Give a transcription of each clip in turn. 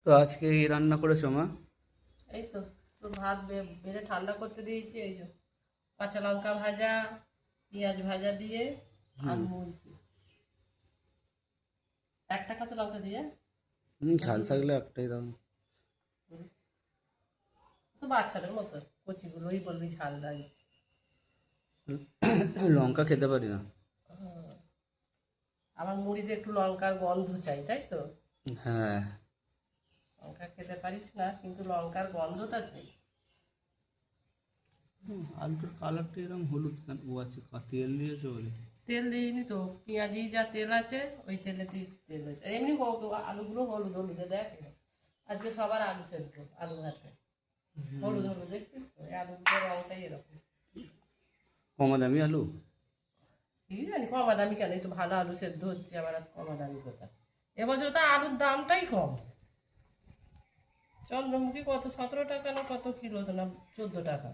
তো আজকে এই রান্না করেছো মা? এই তো তো ভাত বেড়ে ঠান্ডা করতে দিয়েছি। এই যে কাঁচা লঙ্কা ভাজা, পেঁয়াজ ভাজা দিয়ে হুম। আলু মুড়ছি। একটা কাঁচা লঙ্কা দিয়ে না ঝাল দুটো? থাকলে একটাই দাও। হুম, তো বাচ্চাদের মতো কচিগুলোই বলবি ঝাল লাগে। লঙ্কা খেতে পারি না। আমার মুড়িতে একটু লঙ্কার গন্ধ চাই, তাই তো? হ্যাঁ। লঙ্কা খেতে পারিস না কিন্তু লঙ্কার গন্ধটা চাই। আলুটার কালারটা এরকম হলুদ কেন? ও আচ্ছা, তেল দিয়েছো বলে। তেল দিইনি তো, পেঁয়াজি যা তেল আছে ওই তেলেতেই তেল হয়েছে। এমনি আলুগুলো হলুদ হলুদে দেখ। আজকে সবার আলু সেদ্ধ, আলু ভাতে হলুদ হলুদ দেখছিস তো, এই আলুগুলোর রঙটাই এরকম। কমা দামি আলু। কি জানি কমা দামি কেন, এই তো ভালো আলু সেদ্ধ হচ্ছে, আবার আর কমা দামি কোথায়? এবছর তো আলুর দামটাই কম। চন্দ্রমুখী কত, 17 টাকা না কত কিলো না 14 টাকা?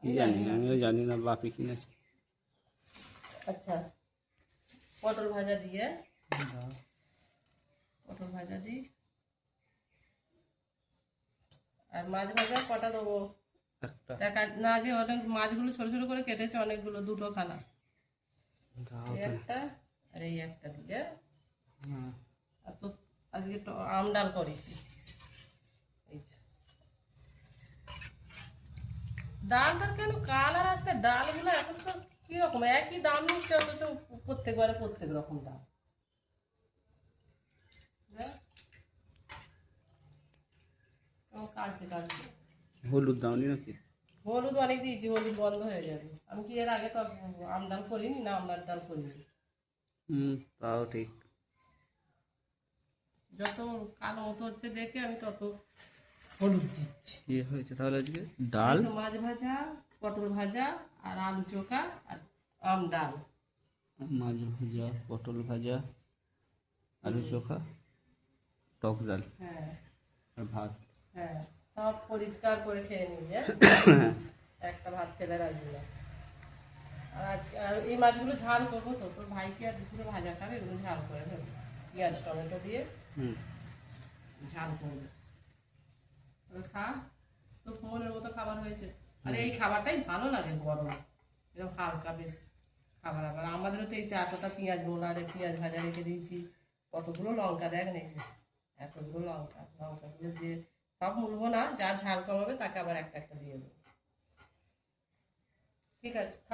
কি আমি জানি, জানি না। আমিও জানি না, বাপি কিনেছে। আচ্ছা, পটল ভাজা দিয়ে, পটল ভাজা দিই। আর মাছ ভাজা কটা দেবো? একটা দেখা না, যে অনেক মাছগুলো ছোট ছোট করে কেটেছে অনেকগুলো, দুটো খানা। দাও এই তো। একটা আর এই একটা দিয়ে। হ্যাঁ। আর তো আজকে তো আম ডাল করেছি। এই যে। ডালটার কেন কালার আসছে, ডালগুলো এখন সব কিরকম একই দাম নিচ্ছে, অথচ প্রত্যেকবারে প্রত্যেক রকম দাম। দেখ, কেমন কাটছে কাটছে। হলুদ দাওনি নাকি? হলুদ অনেক দিয়েছি, হলুদ বন্ধ হয়ে যাবে। আমি কি এর আগে তো আম ডাল করিনি, না আমড়ার ডাল করিনি। হুম, তাও ঠিক। যত কালো মতো হচ্ছে দেখে আমি তত হলুদ দিচ্ছি। কি হয়েছে তাহলে আজকে? এই ডাল, তো মাছ ভাজা, পটল ভাজা, আর আলু চোখা, আর আম ডাল। মাছ ভাজা, পটল ভাজা, আলু চোখা, টক ডাল হ্যাঁ আর ভাত। হ্যাঁ, সব পরিষ্কার করে খেয়ে নিবি, হ্যাঁ? একটা ভাত ফেলে রাখবি না। আর আজকে আর এই মাছগুলো ঝাল করবো তো, তোর ভাইকে আর দুপুরে ভাজা খাবে, এগুলো ঝাল করে ফেলবো পেঁয়াজ টমেটো দিয়ে। হুম। ঝাল করবো, তবে খা, তো মনের মতো খাবার হয়েছে। আর হুম। এই খাবারটাই ভালো লাগে গরম, এরকম হালকা বেশ খাবার। আবার আমাদেরও তো এই তো এতটা পেঁয়াজ বোনারে পেঁয়াজ ভাজা রেখে দিয়েছি, কতগুলো লঙ্কা দেখ নাকি, এতগুলো লঙ্কা, লঙ্কাগুলো দিয়ে সব মুলবো না, যার ঝাল কমাবে তাকে আবার একটা একটা দিয়ে দেবো। ঠিক আছে, খা